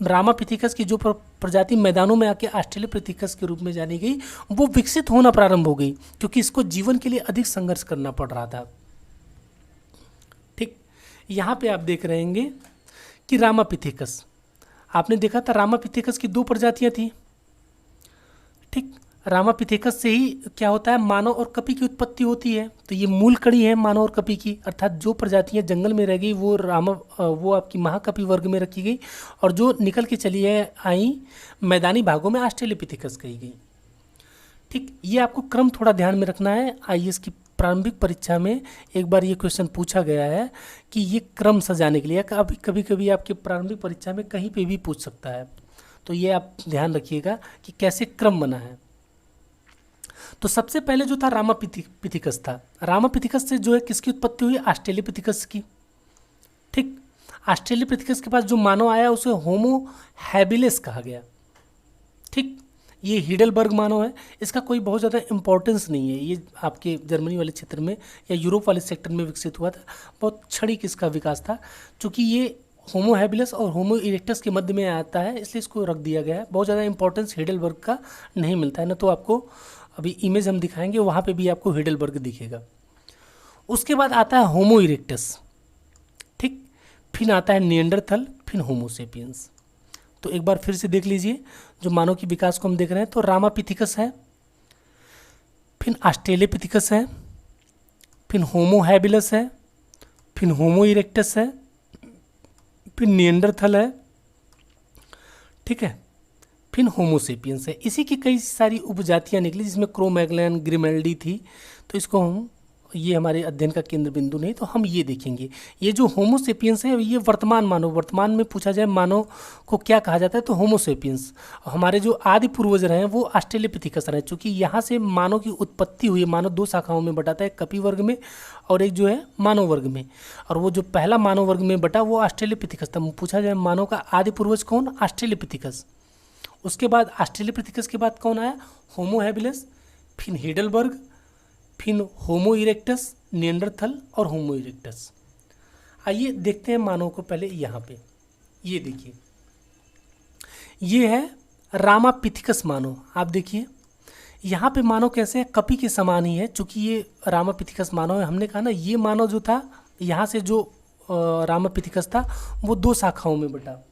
रामापिथेकस की जो प्रजाति मैदानों में आके ऑस्ट्रेलोपिथेकस के रूप में जानी गई, वो विकसित होना प्रारंभ हो गई, क्योंकि इसको जीवन के लिए अधिक संघर्ष करना पड़ रहा था। ठीक। यहाँ पे आप देख रहे होंगे कि रामापिथेकस, आपने देखा था रामापिथेकस की 2 प्रजातियां थी। ठीक। रामापिथेकस से ही क्या होता है, मानव और कपि की उत्पत्ति होती है। तो ये मूल कड़ी है मानव और कपि की, अर्थात जो प्रजातियां जंगल में रह गई वो आपकी महाकपि वर्ग में रखी गई, और जो निकल के चली आई मैदानी भागों में ऑस्ट्रेलोपिथेकस कही गई। ठीक। ये आपको क्रम थोड़ा ध्यान में रखना है। आईएएस की प्रारंभिक परीक्षा में एक बार ये क्वेश्चन पूछा गया है कि ये क्रम सजाने के लिए, कभी कभी आपके प्रारंभिक परीक्षा में कहीं पे भी पूछ सकता है। तो ये आप ध्यान रखिएगा कि कैसे क्रम बना है। तो सबसे पहले जो था रामापिथेकस था। रामापिथेकस से जो है किसकी उत्पत्ति हुई? ऑस्ट्रेलोपिथेकस की। ठीक। ऑस्ट्रेलोपिथेकस के पास जो मानव आया उसे होमो हैबिलिस कहा गया। ठीक। ये हिडेलबर्ग मानव है, इसका कोई बहुत ज़्यादा इंपॉर्टेंस नहीं है। ये आपके जर्मनी वाले क्षेत्र में या यूरोप वाले सेक्टर में विकसित हुआ था, बहुत क्षणिक इसका विकास था। चूँकि ये होमो हैबिलिस और होमो इरेक्टस के मध्य में आता है, इसलिए इसको रख दिया गया है। बहुत ज़्यादा इंपॉर्टेंस हिडेलबर्ग का नहीं मिलता है। ना तो आपको अभी इमेज हम दिखाएंगे, वहाँ पे भी आपको हिडेलबर्ग दिखेगा। उसके बाद आता है होमो इरेक्टस। ठीक। फिर आता है निएंडरथल, फिर होमोसेपियंस। तो एक बार फिर से देख लीजिए, जो मानव के विकास को हम देख रहे हैं, तो रामापिथेकस है, फिर ऑस्ट्रेलोपिथेकस है, फिर होमो हैबिलस है, फिर होमो इरेक्टस है, फिर निएंडरथल है, ठीक है, फिर होमोसेपियंस है। इसी की कई सारी उपजातियां निकली जिसमें क्रोमैग्लन, ग्रिमेल्डी थी। तो इसको हम, ये हमारे अध्ययन का केंद्र बिंदु नहीं, तो हम ये देखेंगे। ये जो होमोसेपियंस है ये वर्तमान मानव, वर्तमान में पूछा जाए मानव को क्या कहा जाता है तो होमोसेपियंस। हमारे जो आदि पूर्वज रहे हैं वो ऑस्ट्रेलोपिथेकस रहे, चूँकि यहाँ से मानव की उत्पत्ति हुई है। मानव दो शाखाओं में बटा था, एक कपि वर्ग में और एक जो है मानव वर्ग में। और वो जो पहला मानव वर्ग में बटा वो ऑस्ट्रेलोपिथेकस था। पूछा जाए मानव का आदि पूर्वज कौन, ऑस्ट्रेलोपिथेकस। उसके बाद ऑस्ट्रेलोपिथेकस के बाद कौन आया, होमो हैबिलस, फिर हेडलबर्ग, फिर होमो इरेक्टस, निएंडरथल और होमो इरेक्टस। आइए देखते हैं मानव को पहले यहाँ पे। ये देखिए, ये है रामापिथिकस मानव। आप देखिए यहाँ पे मानव कैसे है, कपि के समान ही है। चूँकि ये रामापिथिकस मानव है, हमने कहा ना ये मानव जो था यहाँ से जो रामापिथिकस था वो दो शाखाओं में बटा।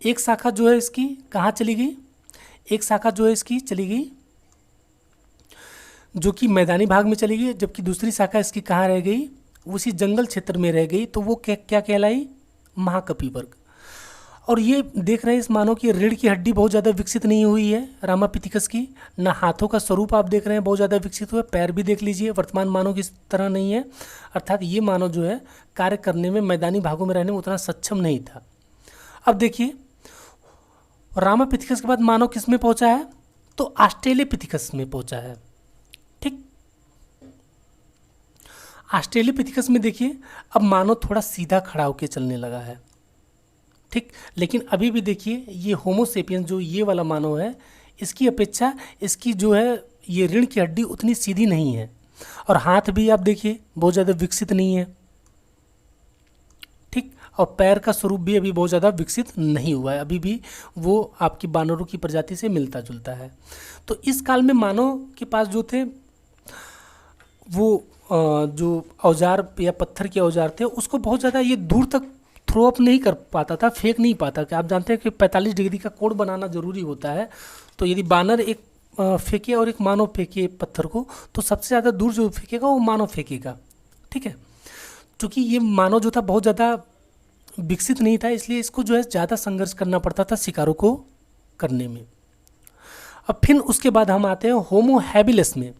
एक शाखा जो है इसकी कहाँ चली गई, एक शाखा जो है इसकी चली गई जो कि मैदानी भाग में चली गई, जबकि दूसरी शाखा इसकी कहाँ रह गई, उसी जंगल क्षेत्र में रह गई। तो वो क्या क्या कहलाई, महाकपि वर्ग। और ये देख रहे हैं इस मानव की रीढ़ की हड्डी बहुत ज़्यादा विकसित नहीं हुई है रामापिथिकस की, ना हाथों का स्वरूप आप देख रहे हैं बहुत ज़्यादा विकसित हुआ है, पैर भी देख लीजिए वर्तमान मानव की तरह नहीं है। अर्थात ये मानव जो है कार्य करने में, मैदानी भागों में रहने में उतना सक्षम नहीं था। अब देखिए रामापिथिकस के बाद मानव किस में पहुँचा है, तो ऑस्ट्रेलोपिथेकस में पहुँचा है। ठीक, ऑस्ट्रेलोपिथेकस में देखिए अब मानव थोड़ा सीधा खड़ा होकर चलने लगा है। ठीक, लेकिन अभी भी देखिए ये होमोसेपियंस जो ये वाला मानव है, इसकी अपेक्षा इसकी जो है ये रीढ़ की हड्डी उतनी सीधी नहीं है, और हाथ भी आप देखिए बहुत ज़्यादा विकसित नहीं है। ठीक, और पैर का स्वरूप भी अभी बहुत ज़्यादा विकसित नहीं हुआ है, अभी भी वो आपकी बानरों की प्रजाति से मिलता जुलता है। तो इस काल में मानव के पास जो थे वो जो औजार या पत्थर के औजार थे उसको बहुत ज़्यादा ये दूर तक थ्रो अप नहीं कर पाता था, फेंक नहीं पाता। कि आप जानते हैं कि 45 डिग्री का कोण बनाना ज़रूरी होता है। तो यदि बानर एक फेंके और एक मानव फेंके पत्थर को, तो सबसे ज़्यादा दूर जो फेंकेगा वो मानव फेंकेगा। ठीक है, क्योंकि ये मानव जो था बहुत ज़्यादा विकसित नहीं था, इसलिए इसको जो है ज़्यादा संघर्ष करना पड़ता था शिकारों को करने में। अब फिर उसके बाद हम आते हैं होमो हैबिलस में।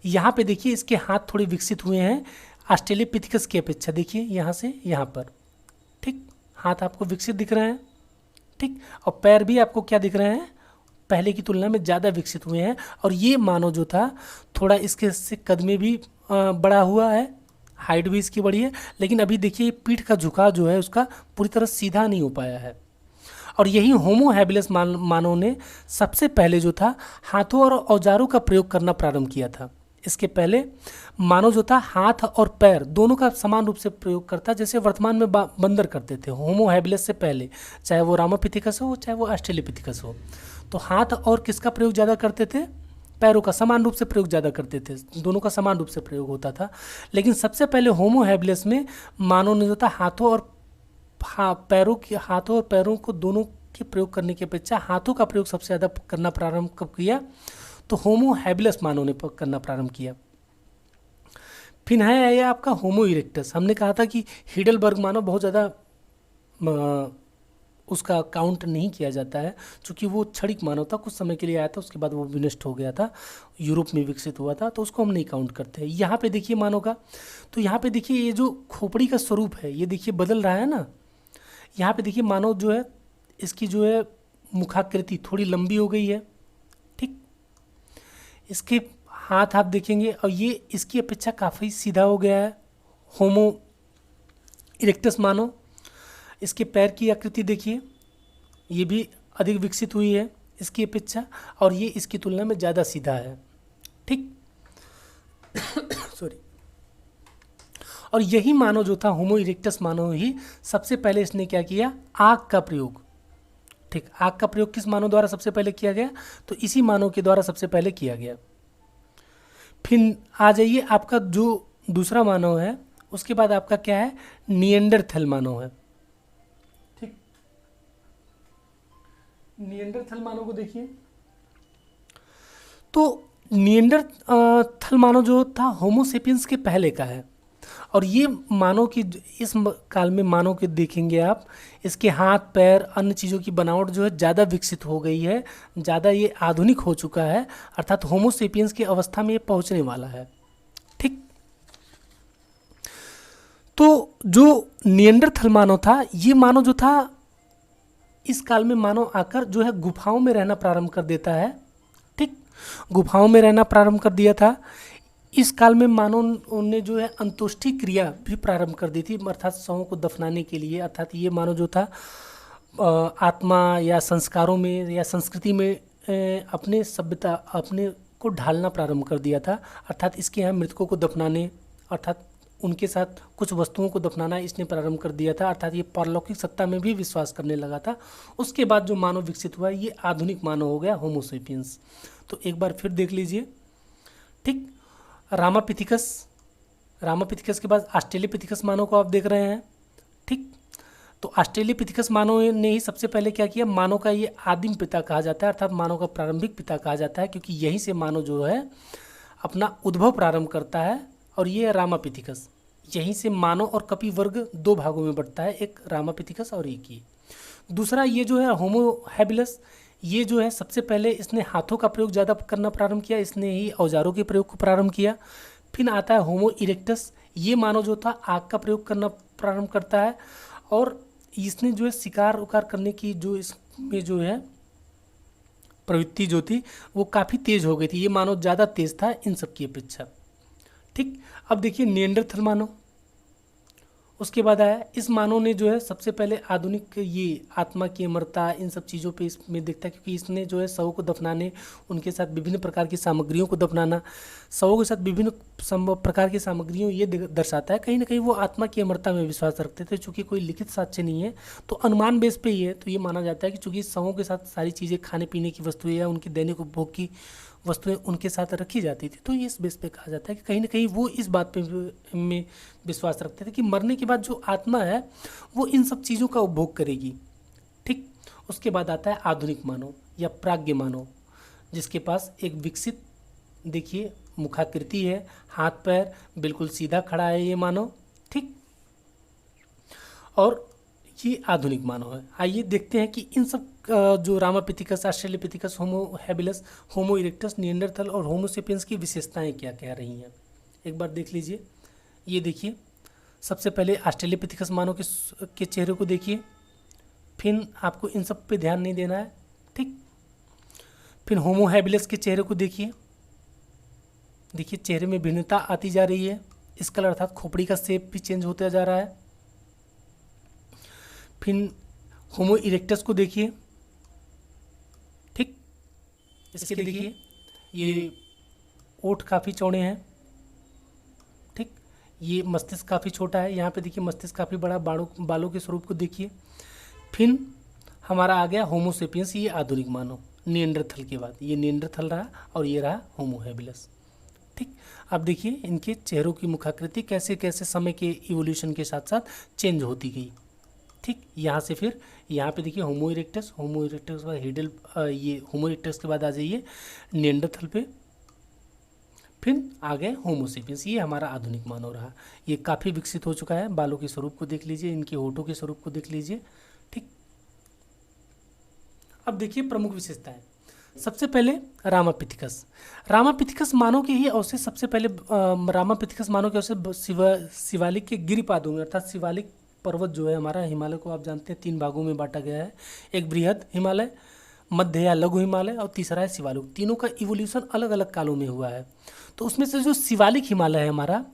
यहाँ पे देखिए इसके हाथ थोड़े विकसित हुए हैं ऑस्ट्रेलोपिथेकस की अपेक्षा। देखिए यहाँ से यहाँ पर, ठीक, हाथ आपको विकसित दिख रहे हैं। ठीक, और पैर भी आपको क्या दिख रहे हैं, पहले की तुलना में ज़्यादा विकसित हुए हैं। और ये मानव जो था थोड़ा इसके से कद में भी बड़ा हुआ है, हाइट भी इसकी बड़ी है, लेकिन अभी देखिए पीठ का झुकाव जो है उसका पूरी तरह सीधा नहीं हो पाया है। और यही होमो हैबिलस मानव ने सबसे पहले जो था हाथों और औजारों का प्रयोग करना प्रारंभ किया था। इसके पहले मानव जो था हाथ और पैर दोनों का समान रूप से प्रयोग करता, जैसे वर्तमान में बंदर करते थे। होमो हैबिलस से पहले, चाहे वो रामापिथिकस हो चाहे वो ऑस्ट्रेलोपिथेकस हो, तो हाथ और किसका प्रयोग ज़्यादा करते थे, पैरों का समान रूप से प्रयोग ज़्यादा करते थे, दोनों का समान रूप से प्रयोग होता था। लेकिन सबसे पहले होमो हैबिलस में मानव ने जो था हाथों और पैरों को दोनों के प्रयोग करने की अपेक्षा हाथों का प्रयोग सबसे ज़्यादा करना प्रारंभ कब किया, तो होमो हैबिलस मानव ने करना प्रारंभ किया। फिर है ये आपका होमो इरेक्टस। हमने कहा था कि हिडलबर्ग मानव बहुत ज़्यादा उसका काउंट नहीं किया जाता है, क्योंकि वो क्षणिक मानव था, कुछ समय के लिए आया था, उसके बाद वो विनष्ट हो गया था, यूरोप में विकसित हुआ था, तो उसको हम नहीं काउंट करते। यहाँ पे देखिए मानव का, तो यहाँ पे देखिए ये जो खोपड़ी का स्वरूप है ये देखिए बदल रहा है ना। यहाँ पे देखिए मानव जो है इसकी जो है मुखाकृति थोड़ी लंबी हो गई है। ठीक, इसके हाथ आप देखेंगे और ये इसकी अपेक्षा काफ़ी सीधा हो गया है होमो इरेक्टस मानव। इसके पैर की आकृति देखिए, ये भी अधिक विकसित हुई है इसकी अपेक्षा, और ये इसकी तुलना में ज़्यादा सीधा है। ठीक सॉरी। और यही मानव जो था होमो इरेक्टस मानव ही सबसे पहले इसने क्या किया, आग का प्रयोग। ठीक, आग का प्रयोग किस मानव द्वारा सबसे पहले किया गया, तो इसी मानव के द्वारा सबसे पहले किया गया। फिर आ जाइए आपका जो दूसरा मानव है, उसके बाद आपका क्या है, निएंडरथल मानव है। ठीक, निएंडरथल मानव को देखिए, तो निएंडरथल मानव जो था होमोसेपियंस के पहले का है। और ये मानव की काल में मानव के देखेंगे आप, इसके हाथ पैर अन्य चीज़ों की बनावट जो है ज़्यादा विकसित हो गई है, ज़्यादा ये आधुनिक हो चुका है, अर्थात होमोसेपियंस की अवस्था में ये पहुंचने वाला है। ठीक। तो जो निएंडरथल मानव था, ये मानव जो था इस काल में मानव आकर जो है गुफाओं में रहना प्रारंभ कर देता है। ठीक। गुफाओं में रहना प्रारंभ कर दिया था। इस काल में मानव ने जो है अंतोष्टि क्रिया भी प्रारंभ कर दी थी, अर्थात शवों को दफनाने के लिए। अर्थात ये मानव जो था आत्मा या संस्कारों में या संस्कृति में अपने सभ्यता अपने को ढालना प्रारंभ कर दिया था। अर्थात इसके यहाँ मृतकों को दफनाने, अर्थात उनके साथ कुछ वस्तुओं को दफनाना इसने प्रारंभ कर दिया था। अर्थात ये पारलौकिक सत्ता में भी विश्वास करने लगा था। उसके बाद जो मानव विकसित हुआ ये आधुनिक मानव हो गया, होमोसेपियंस। तो एक बार फिर देख लीजिए। ठीक। रामापिथिकस के बाद ऑस्ट्रेलोपिथेकस मानव को आप देख रहे हैं। ठीक। तो ऑस्ट्रेलोपिथेकस मानव ने ही सबसे पहले क्या किया, मानव का ये आदिम पिता कहा जाता है, अर्थात मानव का प्रारंभिक पिता कहा जाता है, क्योंकि यहीं से मानव जो है अपना उद्भव प्रारंभ करता है। और ये है रामापिथिकस। यहीं से मानव और कपि वर्ग दो भागों में बढ़ता है, एक रामापिथिकस और एक ये। दूसरा ये जो है होमो हैबिलस, ये जो है सबसे पहले इसने हाथों का प्रयोग ज़्यादा करना प्रारंभ किया, इसने ही औजारों के प्रयोग को प्रारंभ किया। फिर आता है होमो इरेक्टस, ये मानव जो था आग का प्रयोग करना प्रारंभ करता है, और इसने जो है शिकार उकार करने की जो इसमें जो है प्रवृत्ति जो थी वो काफ़ी तेज हो गई थी। ये मानव ज़्यादा तेज था इन सब की अपेक्षा। ठीक। अब देखिए निएंडरथल मानव, उसके बाद आया इस मानव ने जो है सबसे पहले आधुनिक ये आत्मा की अमरता इन सब चीज़ों पे इसमें देखता है, क्योंकि इसने जो है शवों को दफनाने, उनके साथ विभिन्न प्रकार की सामग्रियों को दफनाना, शवों के साथ विभिन्न प्रकार की सामग्रियों, ये दर्शाता है कहीं ना कहीं वो आत्मा की अमरता में विश्वास रखते थे। चूँकि कोई लिखित साक्ष्य नहीं है तो अनुमान बेस पे ही है, तो ये माना जाता है कि चूँकि शवों के साथ सारी चीज़ें खाने पीने की वस्तुएं या उनकी दैनिक उपभोग की वस्तुएं उनके साथ रखी जाती थी, तो ये इस बेस पे कहा जाता है कि कहीं ना कहीं वो इस बात पे में विश्वास रखते थे कि मरने के बाद जो आत्मा है वो इन सब चीज़ों का उपभोग करेगी। ठीक। उसके बाद आता है आधुनिक मानव या प्राज्ञ मानव, जिसके पास एक विकसित देखिए मुखाकृति है, हाथ पैर बिल्कुल सीधा खड़ा है ये मानव। ठीक। और ये आधुनिक मानव है। आइए देखते हैं कि इन सब जो रामापिथिकस, ऑस्ट्रेलोपिथेकस, होमो हैबिलस, होमो इरेक्टस, निएंडरथल और होमोसेपियंस की विशेषताएं क्या कह रही हैं। एक बार देख लीजिए। ये देखिए, सबसे पहले ऑस्ट्रेलोपिथेकस मानव के चेहरे को देखिए, फिर आपको इन सब पे ध्यान नहीं देना है। ठीक। फिर होमो हैबिलस के चेहरे को देखिए, चेहरे में भिन्नता आती जा रही है, स्कल अर्थात खोपड़ी का शेप भी चेंज होता जा रहा है। फिर होमो इरेक्टस को देखिए। ठीक। इसके देखिए ये ओठ काफ़ी चौड़े हैं। ठीक। ये मस्तिष्क काफ़ी छोटा है, यहाँ पे देखिए मस्तिष्क काफ़ी बड़ा, बालों के स्वरूप को देखिए। फिर हमारा आ गया होमोसेपियंस, ये आधुनिक मानव निएंडरथल के बाद। ये निएंडरथल रहा और ये रहा होमो हैबिलस। ठीक। अब देखिए इनके चेहरों की मुखाकृति कैसे कैसे समय के इवोल्यूशन के साथ साथ चेंज होती गई। ठीक। यहाँ से फिर यहाँ पे देखिए होमो इरेक्टस के बाद हिडल, ये होमो इरेक्टस के बाद आ जाइए निएंडरथल पे, फिर आ गए होमोसेपियंस। ये हमारा आधुनिक मानव रहा। ये काफ़ी विकसित हो चुका है। बालों के स्वरूप को देख लीजिए, इनके होठों के स्वरूप को देख लीजिए। ठीक। अब देखिए प्रमुख विशेषताएं। सबसे पहले रामापिथिकस मानव के ही अवशेष, सबसे पहले रामापिथिकस मानव के अवशेष शिवालिक के गिरिपादों में, अर्थात शिवालिक पर्वत जो है हमारा, हिमालय को आप जानते हैं 3 भागों में बांटा गया है। एक बृहद हिमालय, मध्य या लघु हिमालय और तीसरा है शिवालिक। तीनों का इवोल्यूशन अलग अलग कालों में हुआ है। तो उसमें से जो शिवालिक हिमालय है हमारा,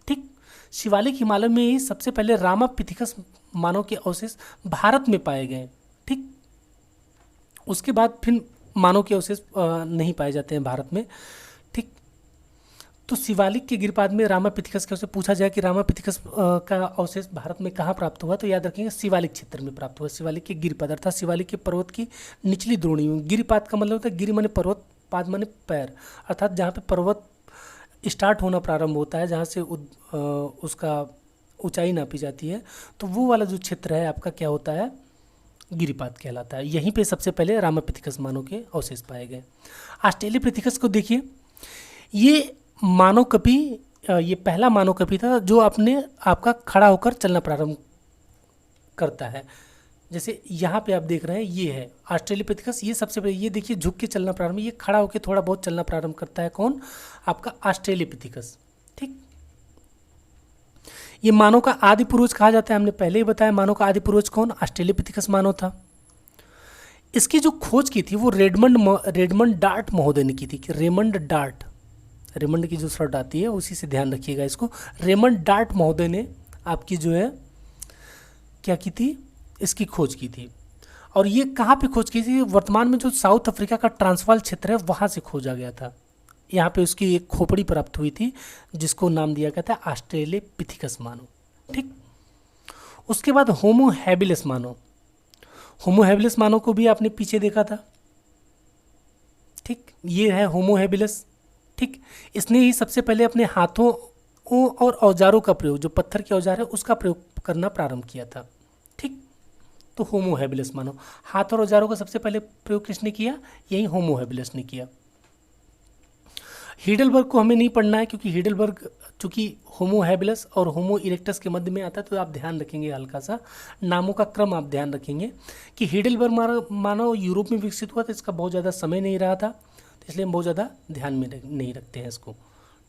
ठीक, शिवालिक हिमालय में ही सबसे पहले रामापिथिकस मानव के अवशेष भारत में पाए गए। ठीक। उसके बाद फिर मानव के अवशेष नहीं पाए जाते हैं भारत में। ठीक। तो शिवालिक के गिरिपाद में रामापिथिकस के, पूछा जाए कि रामापिथिकस का अवशेष भारत में कहाँ प्राप्त हुआ, तो याद रखेंगे शिवालिक क्षेत्र में प्राप्त हुआ। शिवालिक के गिरिपाद अर्थात शिवालिक के पर्वत की निचली द्रोणी में। गिरिपाद का मतलब होता है, गिरि माने पर्वत, पाद माने पैर, अर्थात जहाँ पे पर्वत स्टार्ट होना प्रारंभ होता है, जहाँ से उसका ऊंचाई नापी जाती है, तो वो वाला जो क्षेत्र है आपका क्या होता है, गिरिपाद कहलाता है। यहीं पे सबसे पहले रामापिथिकस मानव के अवशेष पाए गए। ऑस्ट्रेलोपिथेकस को देखिए, ये मानव कपी, ये पहला मानव कपी था जो अपने आपका खड़ा होकर चलना प्रारंभ करता है। जैसे यहाँ पे आप देख रहे हैं, ये है ऑस्ट्रेलोपिथेकस, ये सबसे पहले, ये देखिए झुक के चलना प्रारंभ, ये खड़ा होकर थोड़ा बहुत चलना प्रारंभ करता है। कौन? आपका ऑस्ट्रेलोपिथेकस। ठीक, ये मानव का आदि पूर्वज कहा जाता है। हमने पहले ही बताया मानव का आदि पूर्वज कौन? ऑस्ट्रेलोपिथेकस मानव था। इसकी जो खोज की थी वो रेडमंड डार्ट महोदय ने की थी। कि रेमंड डार्ट, रेमंड की जो शर्ट आती है उसी से ध्यान रखिएगा इसको। रेमंड डार्ट महोदय ने आपकी जो है क्या की थी? इसकी खोज की थी। और ये कहाँ पे खोज की थी? वर्तमान में जो साउथ अफ्रीका का ट्रांसवाल क्षेत्र है वहाँ से खोजा गया था। यहाँ पे उसकी एक खोपड़ी प्राप्त हुई थी जिसको नाम दिया गया था ऑस्ट्रेलोपिथेकस मानव। ठीक, उसके बाद होमो हैबिलिस मानव। होमो हैबिलिस मानव को भी आपने पीछे देखा था। ठीक, ये है होमो हैबिलिस। ठीक, इसने ही सबसे पहले अपने हाथों और औजारों का प्रयोग, जो पत्थर के औजार है उसका प्रयोग करना प्रारंभ किया था। ठीक, तो होमो हैबिलिस मानव, हाथ और औजारों का सबसे पहले प्रयोग किसने किया? यही होमो हैबिलिस ने किया। हीडलबर्ग को हमें नहीं पढ़ना है क्योंकि हीडलबर्ग चूंकि होमो हैबिलिस और होमो इरेक्टस के मध्य में आता है, तो आप ध्यान रखेंगे, हल्का सा नामों का क्रम आप ध्यान रखेंगे कि हीडलबर्ग मानव यूरोप में विकसित हुआ था। इसका बहुत ज़्यादा समय नहीं रहा था, तो इसलिए हम बहुत ज़्यादा ध्यान में नहीं रखते हैं इसको।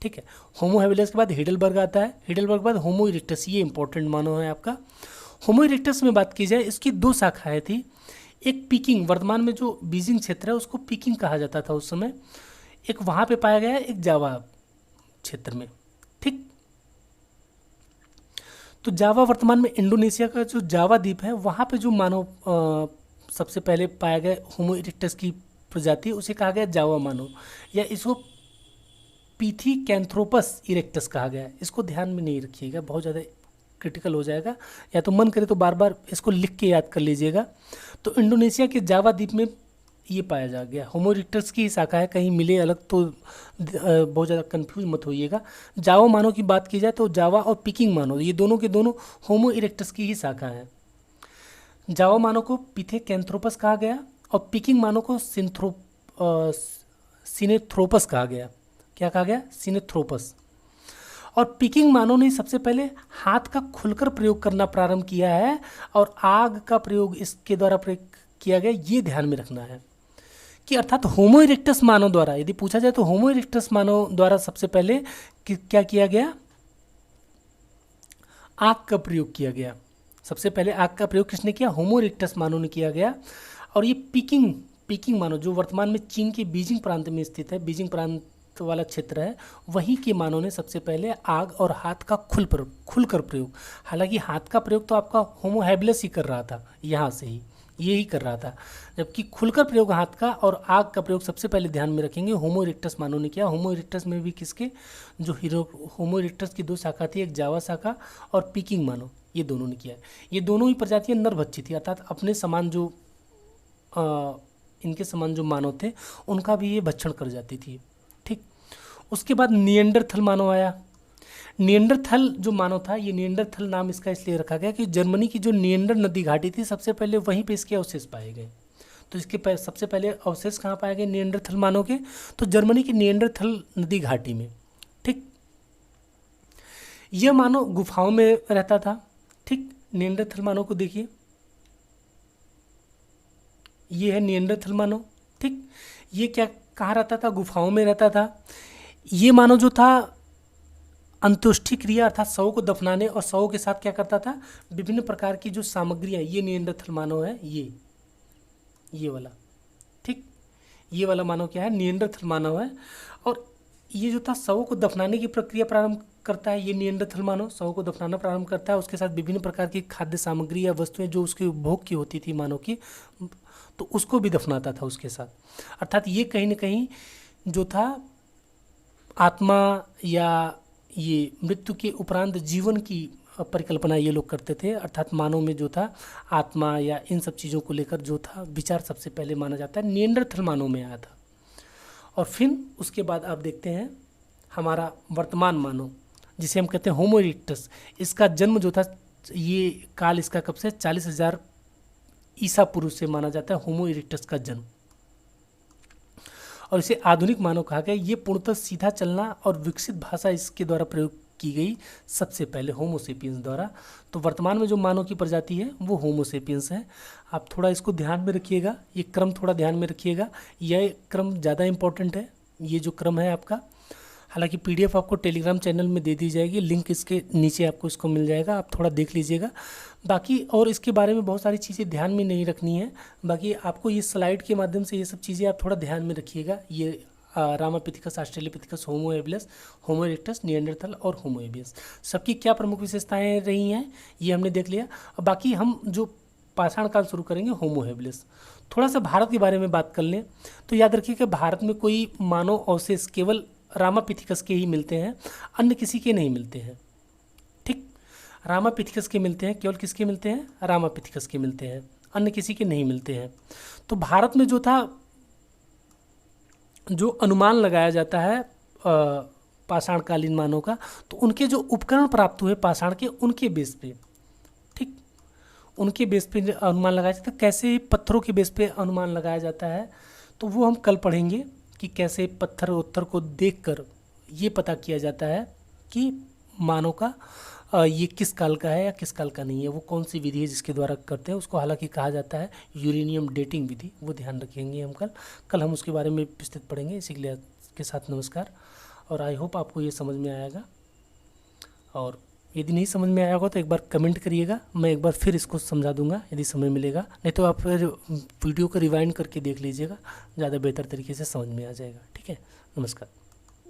ठीक है, होमो हैबिलिस के बाद हीडलबर्ग आता है। हीडलबर्ग के बाद होमो इरेक्टस, ये इंपॉर्टेंट मानव है आपका। होमो इरेक्टस में बात की जाए, इसकी दो शाखाएँ थी। एक पीकिंग, वर्तमान में जो बीजिंग क्षेत्र है उसको पीकिंग कहा जाता था उस समय, एक वहाँ पे पाया गया है, एक जावा क्षेत्र में। ठीक, तो जावा वर्तमान में इंडोनेशिया का जो जावा द्वीप है वहाँ पे जो मानव सबसे पहले पाया गया होमो इरेक्टस की प्रजाति, उसे कहा गया जावा मानव, या इसको पिथिकैंथ्रोपस इरेक्टस कहा गया है। इसको ध्यान में नहीं रखिएगा, बहुत ज़्यादा क्रिटिकल हो जाएगा, या तो मन करे तो बार बार इसको लिख के याद कर लीजिएगा। तो इंडोनेशिया के जावा द्वीप में ये पाया जा गया। होमो इरेक्टस की शाखा है, कहीं मिले अलग तो बहुत ज़्यादा कंफ्यूज मत होइएगा। जावा मानव की बात की जाए तो जावा और पिकिंग मानव, ये दोनों के दोनों होमो इरेक्टस की ही शाखा है। जावा मानव को पिथेकैंथ्रोपस कहा गया और पिकिंग मानव को सिनेथ्रोपस कहा गया। क्या कहा गया? सिनेथ्रोपस। और पिकिंग मानव ने सबसे पहले हाथ का खुलकर प्रयोग करना प्रारंभ किया है और आग का प्रयोग इसके द्वारा किया गया, ये ध्यान में रखना है कि अर्थात होमो इरेक्टस मानव द्वारा, यदि पूछा जाए तो होमो इरेक्टस मानव द्वारा सबसे पहले क्या किया गया? आग का प्रयोग किया गया। सबसे पहले आग का प्रयोग किसने किया? होमो इरेक्टस मानव ने किया गया। और ये पिकिंग मानव जो वर्तमान में चीन के बीजिंग प्रांत में स्थित है, बीजिंग प्रांत वाला क्षेत्र है, वहीं के मानव ने सबसे पहले आग और हाथ का खुलकर प्रयोग, हालांकि हाथ का प्रयोग तो आपका होमो हैबिलिस ही कर रहा था, यहाँ से ही यही कर रहा था, जबकि खुलकर प्रयोग हाथ का और आग का प्रयोग सबसे पहले ध्यान में रखेंगे होमो इरेक्टस मानव ने किया। होमो इरेक्टस में भी किसके जो होमो इरेक्टस की दो शाखा थी, एक जावा शाखा और पिकिंग मानव, ये दोनों ने किया। ये दोनों ही प्रजातियां नरभक्षी थी, अर्थात अपने समान जो इनके समान जो मानव थे उनका भी ये भक्षण कर जाती थी। ठीक, उसके बाद निएंडरथल मानव आया। निएंडरथल जो मानव था, ये निएंडरथल नाम इसका इसलिए रखा गया कि जर्मनी की जो निएंडर नदी घाटी थी सबसे पहले वहीं पे इसके अवशेष पाए गए। तो इसके सबसे पहले अवशेष कहाँ पाए गए निएंडरथल मानव के? तो जर्मनी की निएंडरथल नदी घाटी में। ठीक, यह मानव गुफाओं में रहता था। ठीक, निएंडरथल मानव को देखिए, ये है निएंडरथल मानव। ठीक, ये क्या कहाँ रहता था? गुफाओं में रहता था। ये मानव जो था अंत्येष्टि क्रिया अर्थात शवों को दफनाने और शवों के साथ क्या करता था? विभिन्न प्रकार की जो सामग्रियाँ, ये निएंडरथल मानव है, ये वाला। ठीक, ये वाला मानव क्या है? निएंडरथल मानव है। और ये जो था शवों को दफनाने की प्रक्रिया प्रारंभ करता है, ये निएंडरथल मानव शवों को दफनाना प्रारंभ करता है। उसके साथ विभिन्न प्रकार की खाद्य सामग्री या वस्तुएं जो उसके उपभोग की होती थी मानव की, तो उसको भी दफनाता था उसके साथ। अर्थात ये कहीं ना कहीं जो था आत्मा या ये मृत्यु के उपरांत जीवन की परिकल्पना ये लोग करते थे। अर्थात मानव में जो था आत्मा या इन सब चीज़ों को लेकर जो था विचार सबसे पहले माना जाता है निएंडरथल मानव में आया था। और फिर उसके बाद आप देखते हैं हमारा वर्तमान मानव जिसे हम कहते हैं होमो इरेक्टस, इसका जन्म जो था ये काल इसका कब से 40,000 ईसा पुरुष से माना जाता है होमो इरेक्टस का जन्म, और इसे आधुनिक मानव कहा गया। ये पूर्णतः सीधा चलना और विकसित भाषा इसके द्वारा प्रयोग की गई सबसे पहले होमो सेपियंस द्वारा। तो वर्तमान में जो मानव की प्रजाति है वो होमो सेपियंस है। आप थोड़ा इसको ध्यान में रखिएगा, ये क्रम थोड़ा ध्यान में रखिएगा, यह क्रम ज़्यादा इम्पोर्टेंट है। ये जो क्रम है आपका, हालांकि पीडीएफ आपको टेलीग्राम चैनल में दे दी जाएगी, लिंक इसके नीचे आपको इसको मिल जाएगा, आप थोड़ा देख लीजिएगा। बाकी और इसके बारे में बहुत सारी चीज़ें ध्यान में नहीं रखनी है, बाकी आपको ये स्लाइड के माध्यम से ये सब चीज़ें आप थोड़ा ध्यान में रखिएगा। ये रामापिथिकस, ऑस्ट्रेलोपिथेकस, होमो हेबिलिस, होमो इरेक्टस, निएंडरथल और होमो हेबियस सबकी क्या प्रमुख विशेषताएं रही हैं ये हमने देख लिया। और बाकी हम जो पाषाण काल शुरू करेंगे होमो हेबिलिस। थोड़ा सा भारत के बारे में बात कर लें तो याद रखिए कि भारत में कोई मानव अवशेष केवल रामापिथिकस के ही मिलते हैं, अन्य किसी के नहीं मिलते हैं। ठीक, रामापिथिकस के मिलते हैं, केवल किसके मिलते हैं? रामापिथिकस के मिलते हैं, अन्य किसी के नहीं मिलते हैं। तो भारत में जो था, जो अनुमान लगाया जाता है पाषाणकालीन मानव का, तो उनके जो उपकरण प्राप्त हुए पाषाण के, उनके बेस पे, ठीक, उनके बेस पे अनुमान लगाया जाता है। कैसे पत्थरों के बेस पे अनुमान लगाया जाता है तो वो हम कल पढ़ेंगे कि कैसे पत्थर उत्थर को देखकर ये पता किया जाता है कि मानव का ये किस काल का है या किस काल का नहीं है। वो कौन सी विधि है जिसके द्वारा करते हैं, उसको हालांकि कहा जाता है यूरेनियम डेटिंग विधि। वो ध्यान रखेंगे हम कल हम उसके बारे में विस्तृत पढ़ेंगे। इसी के साथ नमस्कार, और आई होप आपको ये समझ में आएगा। और यदि नहीं समझ में आया होगा तो एक बार कमेंट करिएगा, मैं एक बार फिर इसको समझा दूंगा यदि समय मिलेगा, नहीं तो आप फिर वीडियो को रिवाइंड करके देख लीजिएगा, ज़्यादा बेहतर तरीके से समझ में आ जाएगा। ठीक है, नमस्कार।